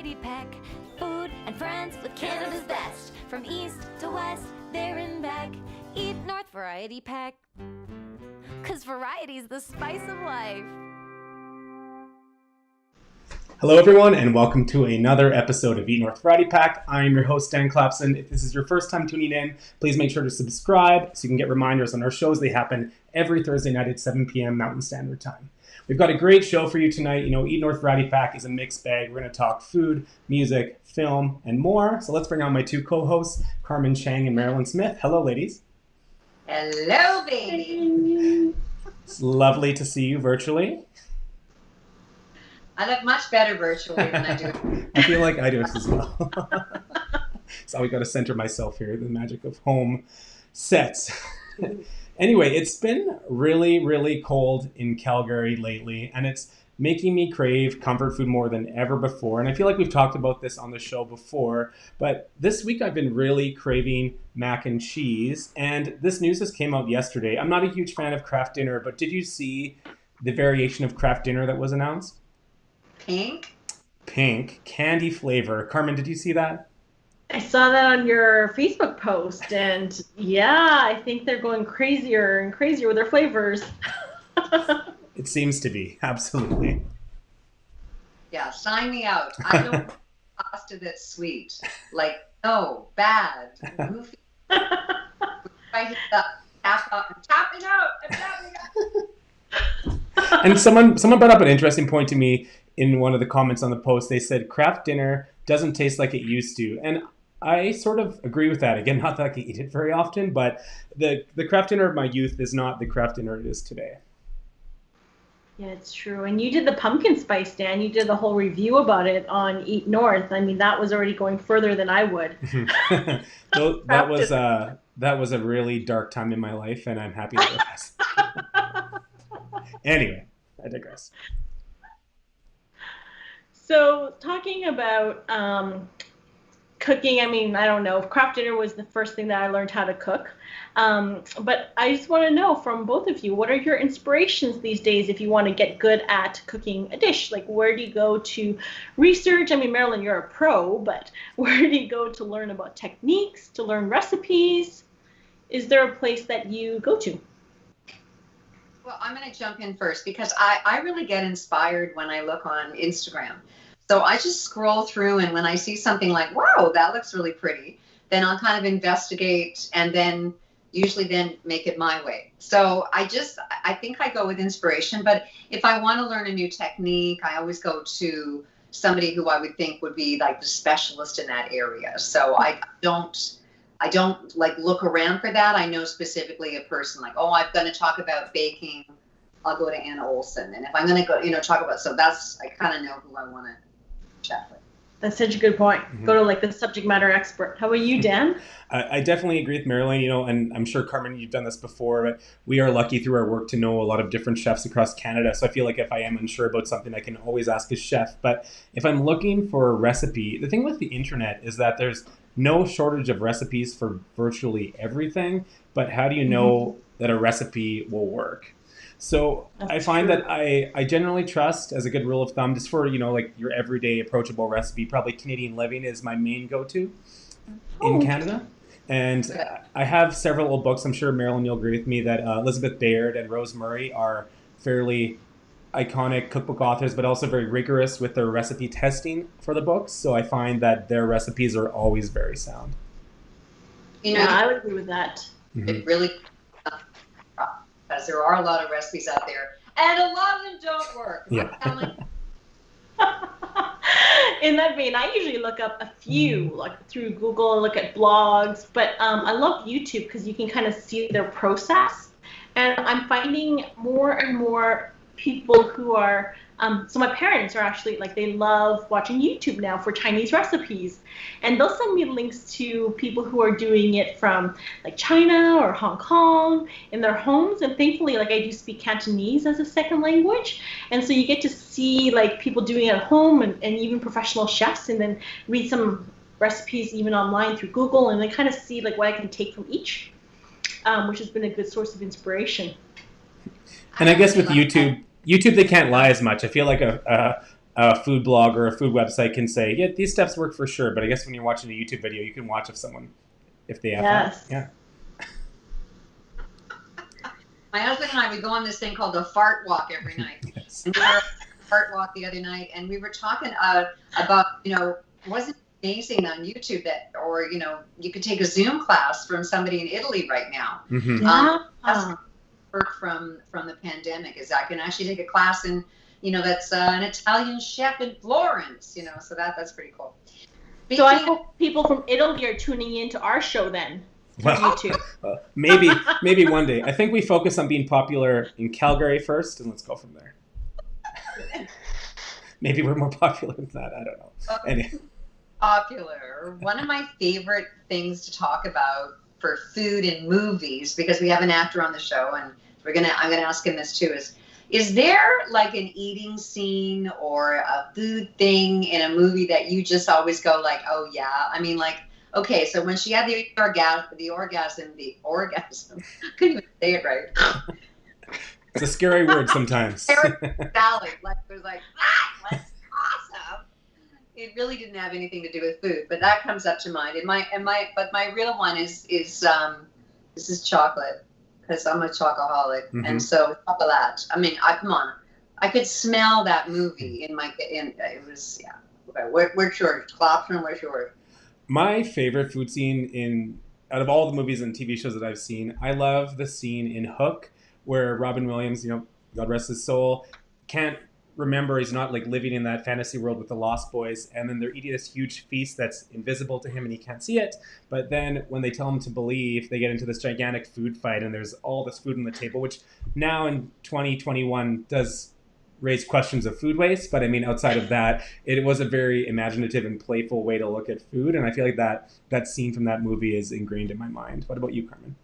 Variety Pack. Food and friends with Canada's best. From east to west, there and back. Eat North Variety Pack. 'Cause variety's the spice of life. Hello everyone and welcome to another episode of Eat North Variety Pack. I'm your host Dan Clapson. If this is your first time tuning in, please make sure to subscribe so you can get reminders on our shows. They happen every Thursday night at 7 p.m. Mountain Standard Time. We've got a great show for you tonight. You know, Eat North Variety Pack is a mixed bag. We're going to talk food, music, film, and more. So let's bring on my two co-hosts, Carmen, Cheng, and Mairlyn Smith. Hello ladies. Hello baby. It's lovely to see you virtually. I look much better virtually than I do. I feel like I do as well. So we got to center myself here, the magic of home sets. Anyway, it's been really, really cold in Calgary lately, and it's making me crave comfort food more than ever before. And I feel like we've talked about this on the show before, but this week I've been really craving mac and cheese, and this news just came out yesterday. I'm not a huge fan of Kraft Dinner, but did you see the variation of Kraft Dinner that was announced? Pink, candy flavor. Carmen, did you see that? I saw that on your Facebook post, and yeah, I think they're going crazier and crazier with their flavors. It seems to be, absolutely. Yeah, sign me out. I don't want pasta that's sweet. Like, no, bad, goofy. I hit the tap out. I'm tapping out. And someone brought up an interesting point to me in one of the comments on the post. They said Kraft Dinner doesn't taste like it used to. And I sort of agree with that. Again, not that I can eat it very often, but the Kraft Dinner of my youth is not the Kraft Dinner it is today. Yeah, it's true. And you did the pumpkin spice, Dan. You did the whole review about it on Eat North. I mean, that was already going further than I would. So that was a really dark time in my life, and I'm happy to go past it. Anyway, I digress. So talking about cooking, I mean, I don't know. Kraft Dinner was the first thing that I learned how to cook. But I just want to know from both of you, what are your inspirations these days if you want to get good at cooking a dish? Like, where do you go to research? I mean, Mairlyn, you're a pro, but where do you go to learn about techniques, to learn recipes? Is there a place that you go to? Well, I'm going to jump in first because I really get inspired when I look on Instagram. So I just scroll through, and when I see something like, wow, that looks really pretty, then I'll kind of investigate and then usually then make it my way. So I think I go with inspiration, but if I want to learn a new technique, I always go to somebody who I would think would be like the specialist in that area. So I don't like look around for that. I know specifically a person like, oh, I'm going to talk about baking. I'll go to Anna Olson. And if I'm going to go, talk about, so I kind of know who I want to chat with. That's such a good point. Mm-hmm. Go to like the subject matter expert. How about you, Dan? I definitely agree with Mairlyn, and I'm sure, Carmen, you've done this before, but we are lucky through our work to know a lot of different chefs across Canada. So I feel like if I am unsure about something, I can always ask a chef. But if I'm looking for a recipe, the thing with the internet is that there's no shortage of recipes for virtually everything. But how do you know that a recipe will work? So I find that I generally trust, as a good rule of thumb, just for, like your everyday approachable recipe, probably Canadian Living is my main go-to in Canada. And I have several old books. I'm sure, Mairlyn, you'll agree with me that Elizabeth Bayard and Rose Murray are fairly iconic cookbook authors, but also very rigorous with their recipe testing for the books. So I find that their recipes are always very sound. I would agree with that. It really, because there are a lot of recipes out there, and a lot of them don't work. Yeah. In that vein, I usually look up a few, like through Google, look at blogs, but I love YouTube because you can kind of see their process. And I'm finding more and more people who are, so my parents are actually, like, they love watching YouTube now for Chinese recipes. And they'll send me links to people who are doing it from, like, China or Hong Kong in their homes. And thankfully, like, I do speak Cantonese as a second language. And so you get to see, like, people doing it at home and even professional chefs, and then read some recipes even online through Google, and then kind of see, like, what I can take from each, which has been a good source of inspiration. And I guess with YouTube, they can't lie as much. I feel like a a food blog or a food website can say, yeah, these steps work for sure. But I guess when you're watching a YouTube video, you can watch if they have Yes. Yeah. My husband and I would go on this thing called a fart walk every night. Yes. And we were on a fart walk the other night, and we were talking about, wasn't it amazing on YouTube or you could take a Zoom class from somebody in Italy right now. Mm-hmm. Yeah. That's work from the pandemic is I can actually take a class in, that's an Italian chef in Florence, so that's pretty cool. So I hope people from Italy are tuning in to our show then. Well, YouTube. maybe one day. I think we focus on being popular in Calgary first, and let's go from there. Maybe we're more popular than that. I don't know. Anyway. Popular. One of my favorite things to talk about for food in movies, because we have an actor on the show, and I'm gonna ask him this too. Is there like an eating scene or a food thing in a movie that you just always go like, oh yeah? I mean, like. Okay, so when she had the orgasm, couldn't even say it right. It's a scary word sometimes. Salad, like it was like, that's awesome. It really didn't have anything to do with food, but that comes up to mind. But my real one is this is chocolate, because I'm a chocoholic, and so chocolate. I mean, come on, I could smell that movie it was Okay, where's yours? Clapson, where's yours? My favorite food scene out of all the movies and TV shows that I've seen, I love the scene in Hook where Robin Williams, God rest his soul, can't remember, he's not like living in that fantasy world with the Lost Boys, and then they're eating this huge feast that's invisible to him and he can't see it. But then when they tell him to believe, they get into this gigantic food fight and there's all this food on the table, which now in 2021 does raise questions of food waste, but I mean, outside of that, it was a very imaginative and playful way to look at food, and I feel like that scene from that movie is ingrained in my mind. What about you, Carmen?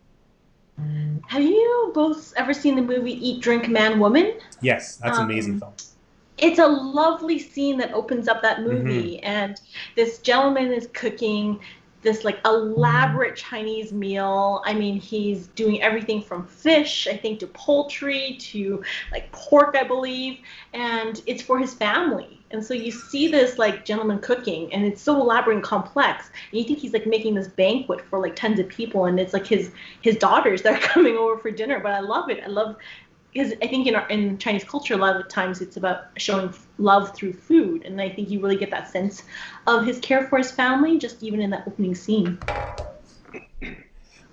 Have you both ever seen the movie Eat, Drink, Man, Woman? Yes, that's an amazing film. It's a lovely scene that opens up that movie, and this gentleman is cooking this like elaborate Chinese meal. I mean, he's doing everything from fish, I think, to poultry, to like pork, I believe, and it's for his family. And so you see this like gentleman cooking, and it's so elaborate and complex. And you think he's like making this banquet for like tons of people, and it's like his daughters that are coming over for dinner. But I love it. Because I think in Chinese culture, a lot of the times it's about showing love through food. And I think you really get that sense of his care for his family, just even in that opening scene.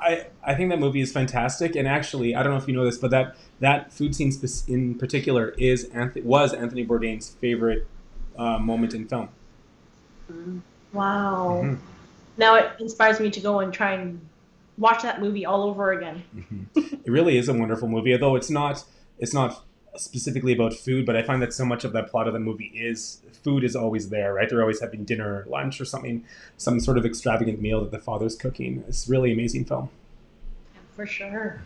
I think that movie is fantastic. And actually, I don't know if you know this, but that food scene in particular was Anthony Bourdain's favorite moment in film. Wow. Mm-hmm. Now it inspires me to go and try and watch that movie all over again. It really is a wonderful movie, although it's not specifically about food, but I find that so much of that plot of the movie is food is always there, right? They're always having dinner or lunch or something, some sort of extravagant meal that the father's cooking. It's really amazing film. For sure.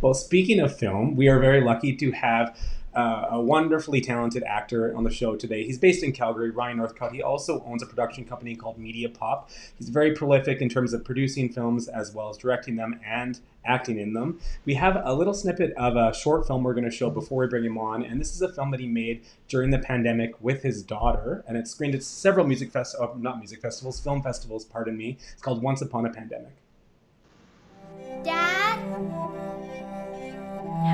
Well, speaking of film, we are very lucky to have a wonderfully talented actor on the show today. He's based in Calgary, Ryan Northcott. He also owns a production company called Media Pop. He's very prolific in terms of producing films as well as directing them and acting in them. We have a little snippet of a short film we're going to show before we bring him on, and this is a film that he made during the pandemic with his daughter, and it's screened at several film festivals, pardon me. It's called Once Upon a Pandemic. Dad?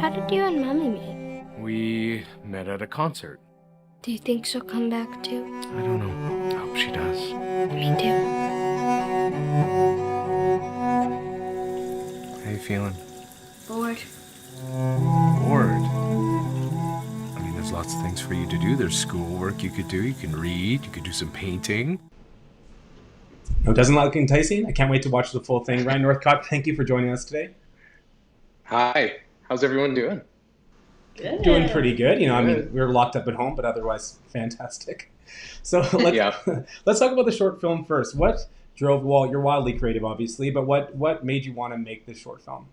How did you and Mommy meet? We met at a concert. Do you think she'll come back too? I don't know. I hope she does. Me too. How you feeling? Bored. Bored? I mean, there's lots of things for you to do. There's schoolwork you could do. You can read. You could do some painting. No, doesn't look enticing? I can't wait to watch the full thing. Ryan Northcott, thank you for joining us today. Hi. How's everyone doing? Good. Doing pretty good. I mean, we were locked up at home, but otherwise fantastic. So let's talk about the short film first. What drove, well, you're wildly creative, obviously, but what made you want to make this short film?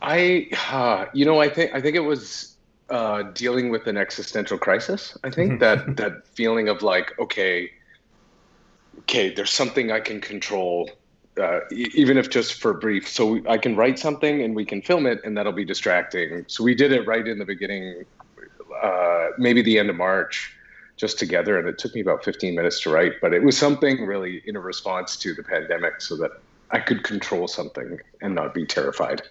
I think it was dealing with an existential crisis. I think that feeling of like, okay, there's something I can control, even if just for brief. So I can write something and we can film it, and that'll be distracting. So we did it right in the beginning, maybe the end of March. just together, and it took me about 15 minutes to write, but it was something really in a response to the pandemic so that I could control something and not be terrified.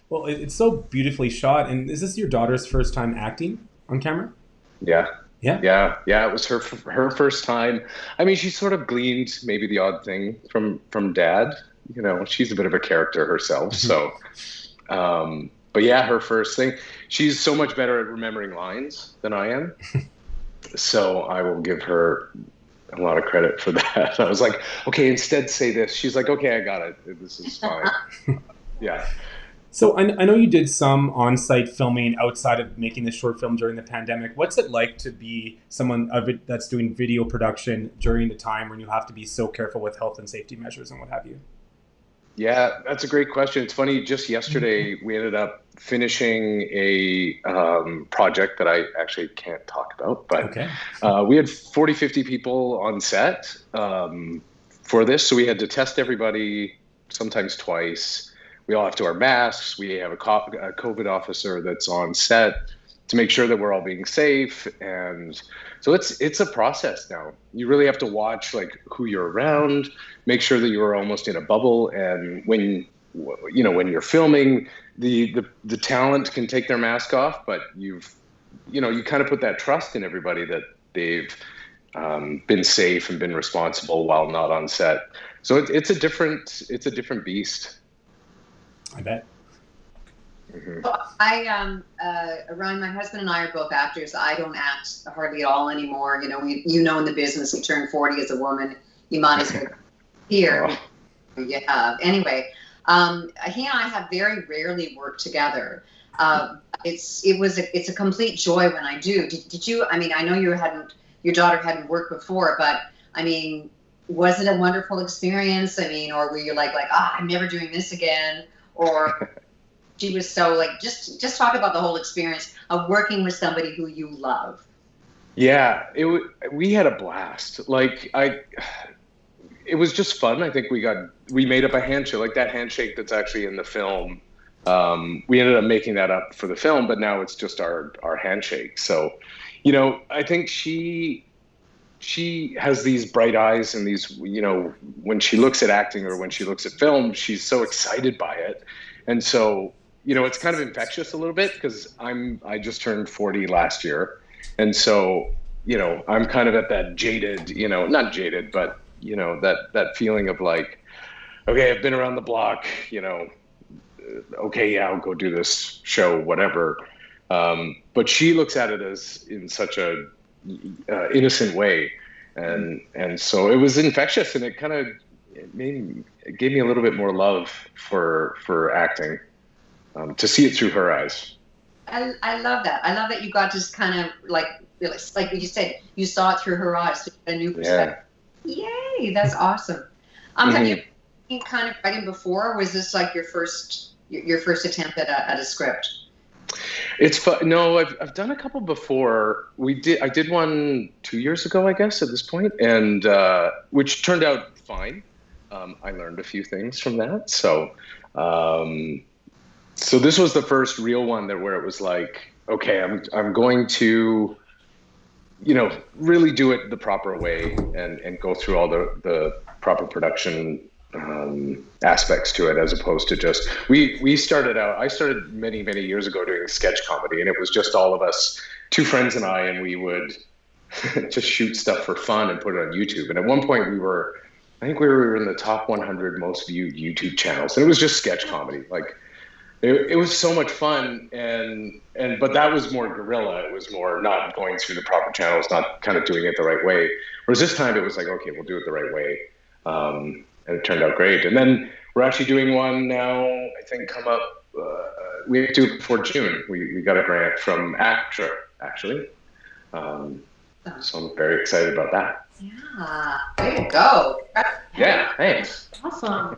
Well, it's so beautifully shot. And is this your daughter's first time acting on camera? Yeah. Yeah. It was her first time. I mean, she sort of gleaned maybe the odd thing from Dad. You know, she's a bit of a character herself. So, but yeah, her first thing. She's so much better at remembering lines than I am. So I will give her a lot of credit for that. I was like, okay, instead say this. She's like, okay, I got it. This is fine. Yeah. So I know you did some on-site filming outside of making this short film during the pandemic. What's it like to be someone that's doing video production during the time when you have to be so careful with health and safety measures and what have you? Yeah, that's a great question. It's funny, just yesterday we ended up finishing a project that I actually can't talk about, but okay. We had 40, 50 people on set for this. So we had to test everybody sometimes twice. We all have to wear masks. We have a COVID officer that's on set to make sure that we're all being safe. And so it's a process now. You really have to watch like who you're around, make sure that you're almost in a bubble. And when you're filming, the talent can take their mask off, but you kind of put that trust in everybody that they've been safe and been responsible while not on set. So it's a different beast. I bet. Mm-hmm. Well, Ryan, my husband and I are both actors. I don't act hardly at all anymore. You know, in the business, you turn 40 as a woman, you might as well here. Yeah. Anyway, he and I have very rarely worked together. It's a complete joy when I do. Did you? I mean, I know your daughter hadn't worked before, but I mean, was it a wonderful experience? I mean, or were you like, I'm never doing this again? Or she was so like, just talk about the whole experience of working with somebody who you love. Yeah, we had a blast. Like it was just fun. I think we made up a handshake, like that handshake that's actually in the film. We ended up making that up for the film, but now it's just our handshake. So, I think she has these bright eyes and these, when she looks at acting or when she looks at film, she's so excited by it. And so, it's kind of infectious a little bit because I just turned 40 last year. And so, I'm kind of at that jaded, not jaded, but, that feeling of like, okay, I've been around the block, okay, yeah, I'll go do this show, whatever. But she looks at it as in such a innocent way, and so it was infectious, and it kind of gave me a little bit more love for acting, to see it through her eyes. I love that. I love that you got to kind of like you said, you saw it through her eyes, so a new perspective. Yeah. Yay, that's awesome. Have you been kind of writing before, or was this like your first attempt at a script? It's fun. No, I've done a couple before. I did one 2 years ago, I guess, at this point, and which turned out fine. I learned a few things from that. So this was the first real one where it was like, okay, I'm going to, really do it the proper way and go through all the proper production aspects to it, as opposed to just I started many years ago doing sketch comedy, and it was just all of us, two friends and I, and we would just shoot stuff for fun and put it on YouTube. And at one point I think we were in the top 100 most viewed YouTube channels, and it was just sketch comedy. Like it was so much fun, but that was more guerrilla. It was more not going through the proper channels, not kind of doing it the right way. Whereas this time it was like, okay, we'll do it the right way. And it turned out great. And then we're actually doing one now, I think, come up. We have to do it before June. We got a grant from ACTRA, actually. So I'm very excited about that. Yeah, way to go. Yeah, thanks. Awesome.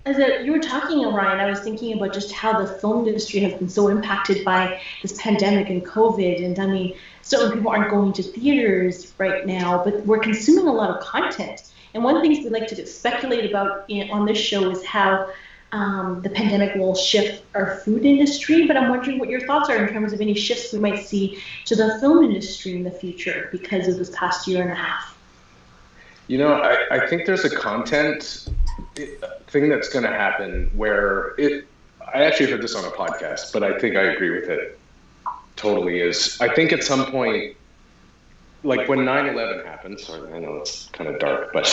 You were talking, Ryan, I was thinking about just how the film industry has been so impacted by this pandemic and COVID. And I mean, certain people aren't going to theaters right now, but we're consuming a lot of content. And one of the things we like to speculate about on this show is how the pandemic will shift our food industry, but I'm wondering what your thoughts are in terms of any shifts we might see to the film industry in the future because of this past year and a half. You know, I think there's a content thing that's going to happen where I actually heard this on a podcast, but I think I agree with it totally, is I think at some point, like when 9/11 happened, sorry, I know it's kind of dark, but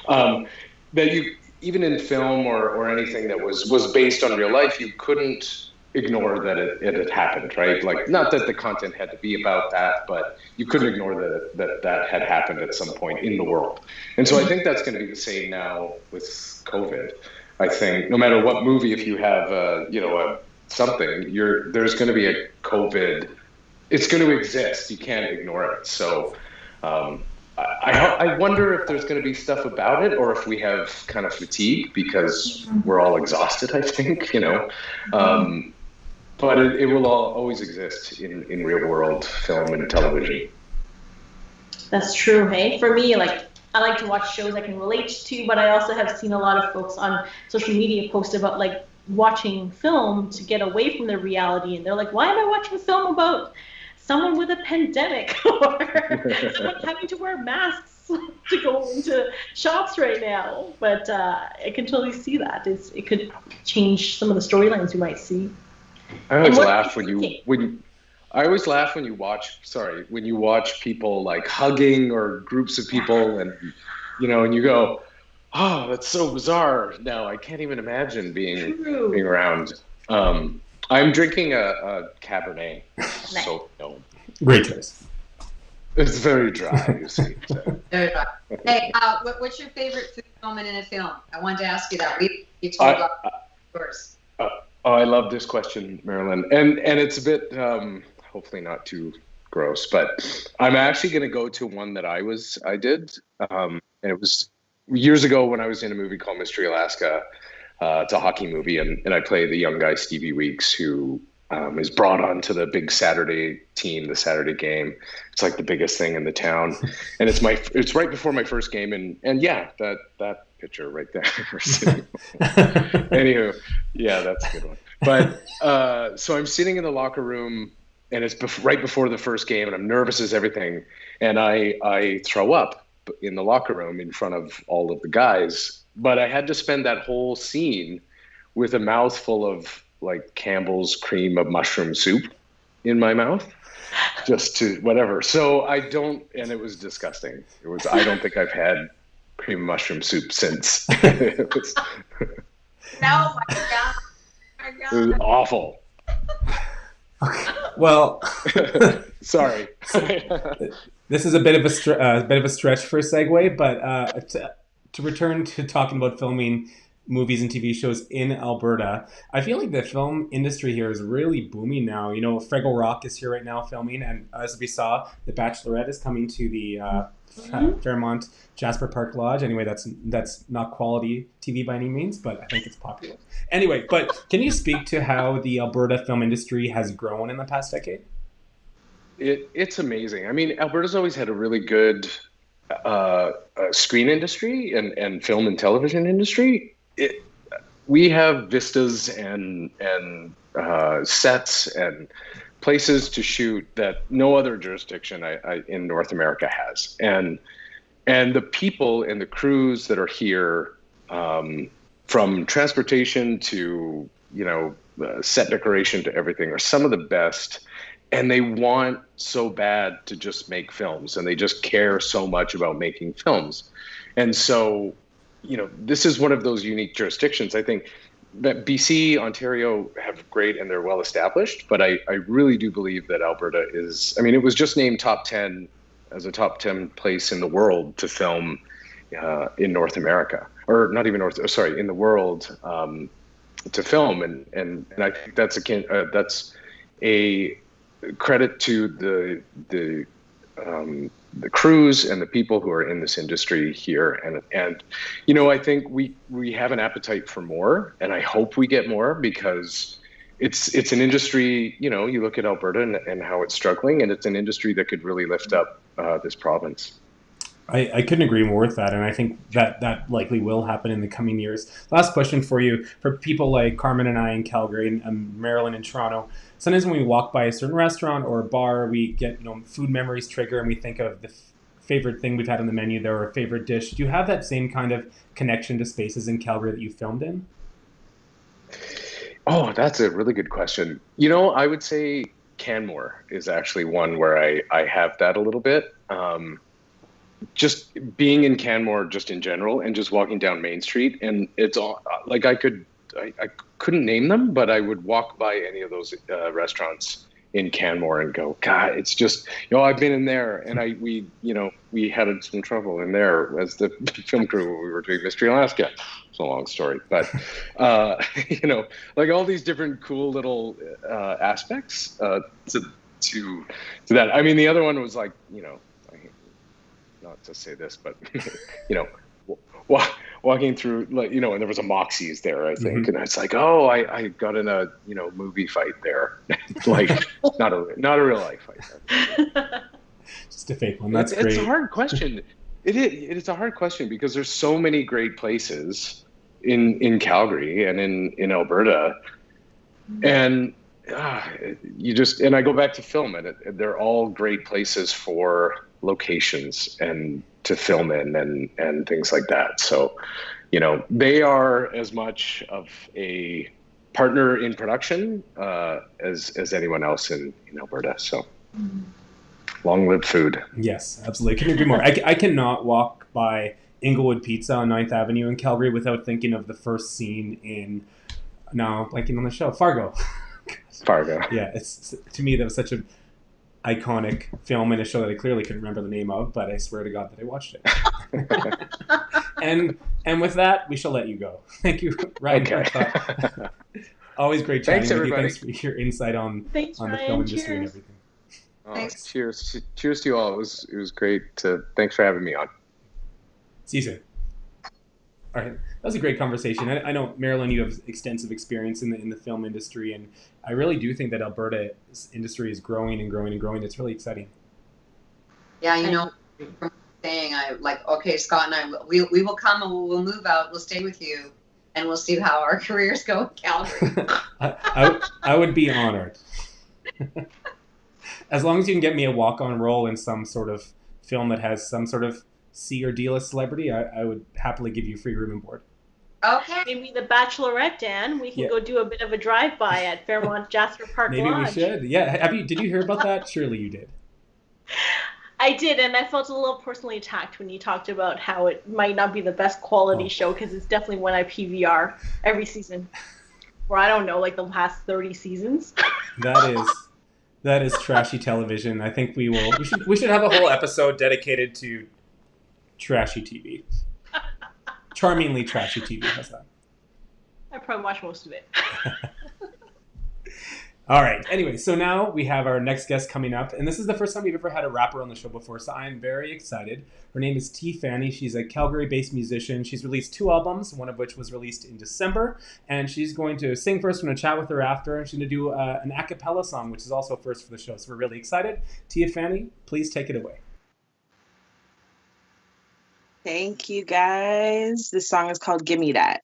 that you, even in film or anything that was based on real life, you couldn't ignore that it had happened, right? Like, not that the content had to be about that, but you couldn't ignore that had happened at some point in the world. And so I think that's going to be the same now with COVID. I think no matter what movie, if you have something, there's going to be a COVID. It's going to exist. You can't ignore it. So I wonder if there's going to be stuff about it, or if we have kind of fatigue because we're all exhausted. I think, but it will always exist in real world film and television. That's true. Hey, for me, like, I like to watch shows I can relate to, but I also have seen a lot of folks on social media post about like watching film to get away from their reality, and they're like, why am I watching film about someone with a pandemic or someone having to wear masks to go into shops right now? But I can totally see that it could change some of the storylines we might see. I always laugh when you watch people like hugging or groups of people, and and you go, oh, that's so bizarre. Now I can't even imagine being around. I'm drinking a Cabernet. Nice. So no. Great choice. It's very dry, you see. So. Very dry. Hey, what's your favorite food moment in a film? I wanted to ask you that. You told yours. Oh, I love this question, Mairlyn. And it's a bit, hopefully not too gross, but I'm actually going to go to one that I did. And it was years ago when I was in a movie called Mystery Alaska. It's a hockey movie, and I play the young guy, Stevie Weeks, who is brought onto the big Saturday team, the Saturday game. It's like the biggest thing in the town. And it's right before my first game. And yeah, that picture right there. Anywho, yeah, that's a good one. But so I'm sitting in the locker room, and it's right before the first game, and I'm nervous as everything. And I throw up in the locker room in front of all of the guys. But I had to spend that whole scene with a mouthful of like Campbell's cream of mushroom soup in my mouth, just to whatever. So and it was disgusting. I don't think I've had cream of mushroom soup since. It was awful. Okay. Well, sorry. This is a bit of a stretch for a segue, but to return to talking about filming movies and TV shows in Alberta, I feel like the film industry here is really booming now. Fraggle Rock is here right now filming, and as we saw, The Bachelorette is coming to the Fairmont Jasper Park Lodge. Anyway, that's not quality TV by any means, but I think it's popular. Anyway, but can you speak to how the Alberta film industry has grown in the past decade? It's amazing. I mean, Alberta's always had a really good screen industry and film and television industry. We have vistas and sets and places to shoot that no other jurisdiction in North America has. And the people and the crews that are here, from transportation to set decoration to everything, are some of the best. And they want so bad to just make films, and they just care so much about making films. And so, this is one of those unique jurisdictions. I think that BC, Ontario have great, and they're well established, but I really do believe that Alberta is, it was just named top 10 as a top 10 place in the world to film in North America, or not even in the world to film. And I think that's a credit to the crews and the people who are in this industry here, and I think we have an appetite for more, and I hope we get more, because it's an industry. You look at Alberta and how it's struggling, and it's an industry that could really lift up this province. I couldn't agree more with that, and I think that likely will happen in the coming years. Last question for you: for people like Carmen and I in Calgary and Mairlyn in Toronto, sometimes when we walk by a certain restaurant or a bar, we get food memories trigger, and we think of the favorite thing we've had on the menu there or a favorite dish. Do you have that same kind of connection to spaces in Calgary that you filmed in? Oh, that's a really good question. I would say Canmore is actually one where I have that a little bit. Just being in Canmore just in general and just walking down Main Street, and it's all like I couldn't name them, but I would walk by any of those restaurants in Canmore and go, God, it's just, I've been in there, and we had some trouble in there as the film crew when we were doing Mystery Alaska. It's a long story, but like all these different cool little aspects to that. I mean, the other one was like, not to say this, but walking through, like, and there was a Moxie's there, I think, and it's like, oh, I got in a movie fight there, like not a real life fight. Just a fake one. That's great. It's a hard question. It's a hard question because there's so many great places in Calgary and in Alberta, and and I go back to film, and they're all great places for locations and to film in and things like that. So, they are as much of a partner in production as anyone else in Alberta. So, long live food. Yes, absolutely. I couldn't agree more. I cannot walk by Inglewood Pizza on 9th Avenue in Calgary without thinking of the first scene in, now blanking on the show, Fargo. Fargo. Yeah, it's to me that was such an iconic film in a show that I clearly couldn't remember the name of, but I swear to God that I watched it. and with that, we shall let you go. Thank you, Ryan. Okay. Always great chatting with you. Thanks for your insight on the film industry and everything. Thanks. Cheers to you all. It was great. Thanks for having me on. See you soon. All right, that was a great conversation. I know, Mairlyn, you have extensive experience in the film industry, and I really do think that Alberta's industry is growing and growing and growing. It's really exciting. Yeah, from saying, okay, Scott and I, we will come and we'll move out. We'll stay with you, and we'll see how our careers go in Calgary. I would be honored. As long as you can get me a walk-on role in some sort of film that has some sort of C or D-list celebrity, I would happily give you free room and board. Okay. Maybe The Bachelorette, Dan. We can go do a bit of a drive-by at Fairmont Jasper Park Maybe Lodge. We should. Yeah. Did you hear about that? Surely you did. I did, and I felt a little personally attacked when you talked about how it might not be the best quality show, because it's definitely one I PVR every season. Or I don't know, like the past 30 seasons. That is trashy television. I think we should have a whole episode dedicated to trashy TV. Charmingly trashy TV. How's that? I probably watch most of it. All right. Anyway, so now we have our next guest coming up, and this is the first time we've ever had a rapper on the show before, so I am very excited. Her name is Tia Fanny. She's a Calgary-based musician. She's released 2 albums, one of which was released in December, and she's going to sing first. We're going to chat with her after, and she's going to do an a cappella song, which is also first for the show, so we're really excited. Tia Fanny, please take it away. Thank you, guys. This song is called Gimme That.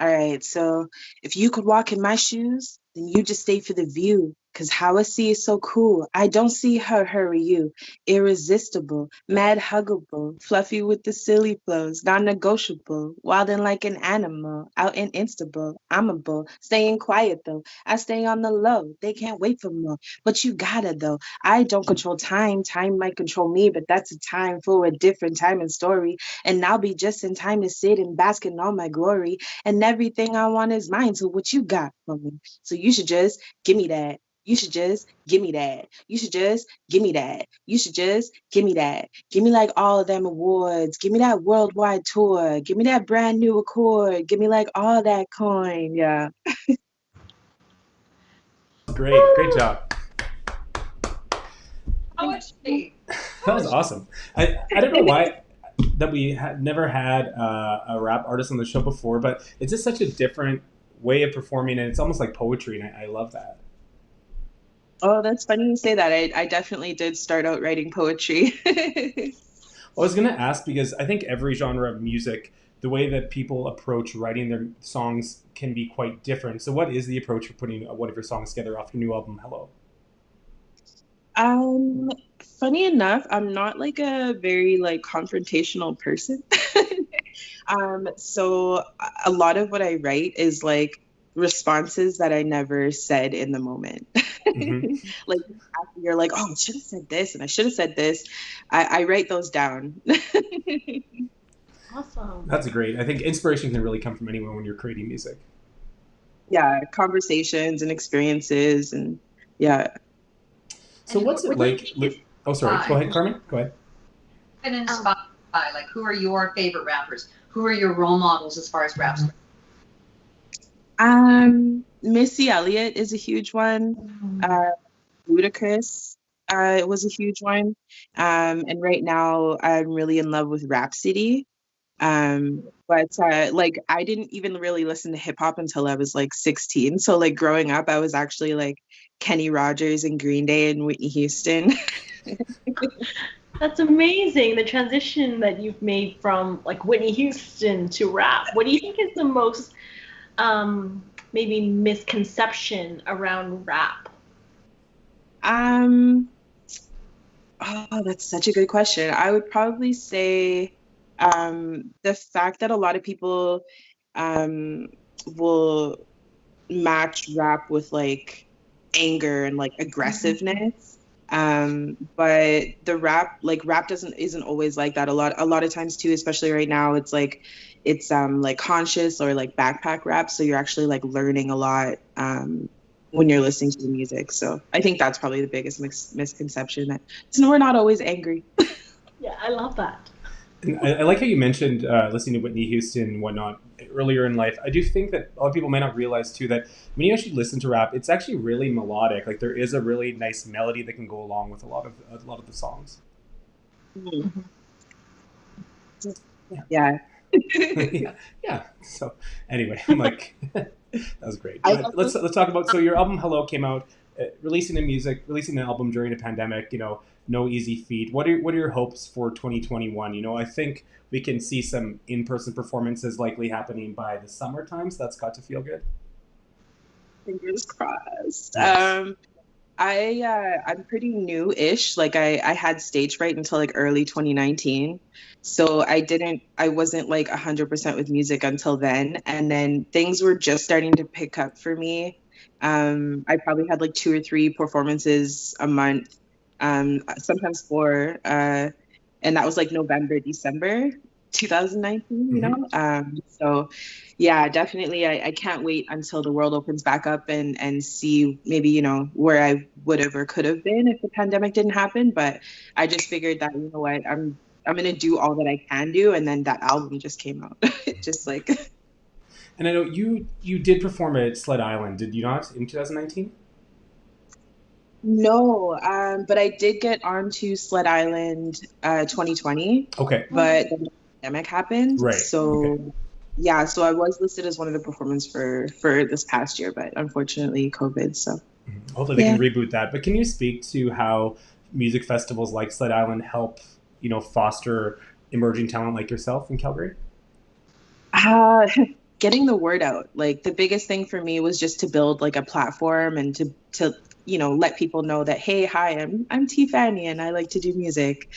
All right, so if you could walk in my shoes, then you just stay for the view. Cause how I see is so cool. I don't see her hurry you. Irresistible, mad huggable, fluffy with the silly flows, non-negotiable, wildin' like an animal, out and instable. I'm a bull, staying quiet though. I stay on the low. They can't wait for more. But you gotta though. I don't control time. Time might control me, but that's a time for a different time and story. And I'll be just in time to sit and bask in all my glory. And everything I want is mine. So what you got for me? So you should just give me that. You should just give me that. You should just give me that. You should just give me that. Give me like all of them awards. Give me that worldwide tour. Give me that brand new Accord. Give me like all that coin. Yeah. Great job. Poetry. That was awesome. I don't know why that we had never had a rap artist on the show before, but it's just such a different way of performing, and it's almost like poetry, and I love that. Oh, that's funny you say that. I definitely did start out writing poetry. I was going to ask because I think every genre of music, the way that people approach writing their songs can be quite different. So what is the approach for putting one of your songs together off your new album, Hello? Funny enough, I'm not like a very like confrontational person. So a lot of what I write is like responses that I never said in the moment. Mm-hmm. Like after you're like, oh, I should have said this and I should have said this. I write those down. Awesome. That's great. I think inspiration can really come from anywhere when you're creating music. Yeah, conversations and experiences and yeah. So what's it like? Oh, sorry. Go ahead, Carmen. Go ahead. Been inspired by, like, who are your favorite rappers? Who are your role models as far as raps? Missy Elliott is a huge one. Ludacris was a huge one. And right now I'm really in love with Rhapsody. But like I didn't even really listen to hip hop until I was like 16. So like growing up, I was actually like Kenny Rogers and Green Day and Whitney Houston. That's amazing. The transition that you've made from like Whitney Houston to rap. What do you think is the most maybe misconception around rap? Oh, that's such a good question. I would probably say the fact that a lot of people will match rap with like anger and like aggressiveness. But the rap isn't always like that. A lot of times too, especially right now, it's like conscious or like backpack rap. So you're actually like learning a lot when you're listening to the music. So I think that's probably the biggest misconception that we're not always angry. Yeah, I love that. And I like how you mentioned listening to Whitney Houston and whatnot earlier in life. I do think that a lot of people may not realize too that when you actually listen to rap, it's actually really melodic. Like there is a really nice melody that can go along with a lot of the songs. Mm-hmm. Yeah. Yeah. So anyway, I'm like, that was great. Let's talk about. So your album Hello came out, releasing an album during a pandemic. No easy feat. What are your hopes for 2021? I think we can see some in-person performances likely happening by the summertime, so that's got to feel good. Fingers crossed. Yes. I'm pretty new-ish. Like I had stage fright until like early 2019. So I wasn't like 100% with music until then. And then things were just starting to pick up for me. I probably had like 2 or 3 performances a month. Sometimes 4, and that was like November, December 2019, so yeah, definitely I can't wait until the world opens back up and see maybe, where I would have or could have been if the pandemic didn't happen. But I just figured that, you know what, I'm gonna do all that I can do, and then that album just came out. Just like. And I know you did perform at Sled Island, did you not, in 2019? No, but I did get onto Sled Island 2020. Okay. But the pandemic happened. Right. So okay. Yeah, so I was listed as one of the performers for this past year, but unfortunately COVID, so. Hopefully they can reboot that. But can you speak to how music festivals like Sled Island help, foster emerging talent like yourself in Calgary? Getting the word out. Like the biggest thing for me was just to build like a platform and to let people know that, hey, hi, I'm TeaFannie and I like to do music.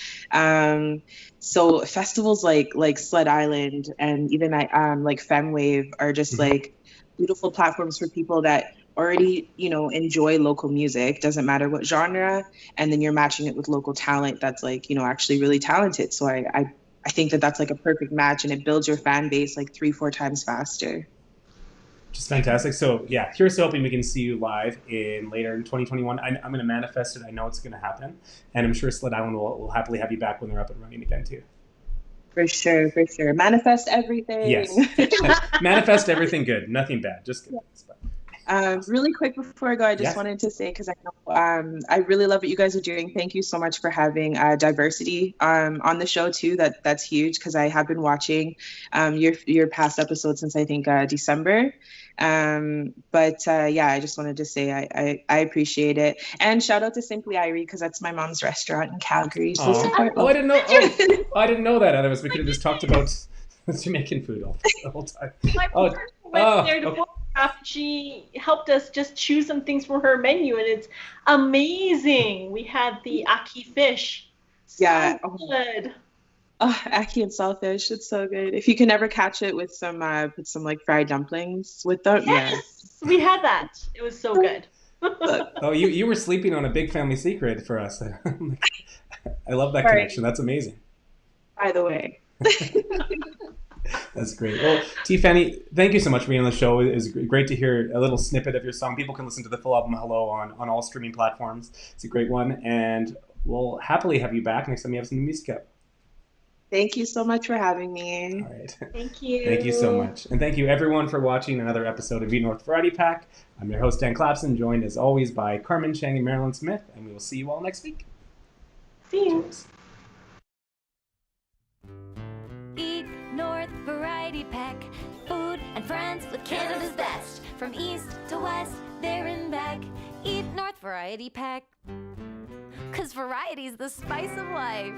So festivals like Sled Island and even like FemWave are just like beautiful platforms for people that already, enjoy local music, doesn't matter what genre, and then you're matching it with local talent that's like, actually really talented. So I think that that's like a perfect match, and it builds your fan base like 3-4 times faster. Just fantastic. So yeah, here's hoping we can see you live later in 2021. I'm going to manifest it. I know it's going to happen, and I'm sure Sled Island will happily have you back when they're up and running again too. For sure. Manifest everything. Yes. Manifest everything good, nothing bad, just good. Really quick before I go, I just Yes. wanted to say, because I know I really love what you guys are doing. Thank you so much for having diversity on the show too. That's huge, because I have been watching your past episodes since I think December. Yeah, I just wanted to say I appreciate it, and shout out to Simply Irie, because that's my mom's restaurant in Calgary. So Aw. support. Oh, I didn't know. Oh, I didn't know that. Otherwise, we could have just talked about Jamaican food the whole time. My Oh, partner went there to okay. photograph. She helped us just choose some things from her menu, and it's amazing. We had the aki fish. Yeah. So good. Oh, ackee and saltfish, it's so good. If you can ever catch it with some put some like fried dumplings with them, Yes, we had that. It was so good. yeah. Oh, you were sleeping on a big family secret for us. I love that Sorry. connection. That's amazing. By the way. That's great. Well, TeaFannie, thank you so much for being on the show. It was great to hear a little snippet of your song. People can listen to the full album Hello on all streaming platforms. It's a great one, and we'll happily have you back next time you have some new music out. Thank you so much for having me. All right. Thank you. Thank you so much. And thank you everyone for watching another episode of Eat North Variety Pack. I'm your host, Dan Clapson, joined as always by Carmen, Cheng, and Mairlyn Smith, and we will see you all next week. See you. Cheers. Eat North Variety Pack. Food and friends with Canada's best. From east to west, there and back. Eat North Variety Pack. 'Cause variety's the spice of life.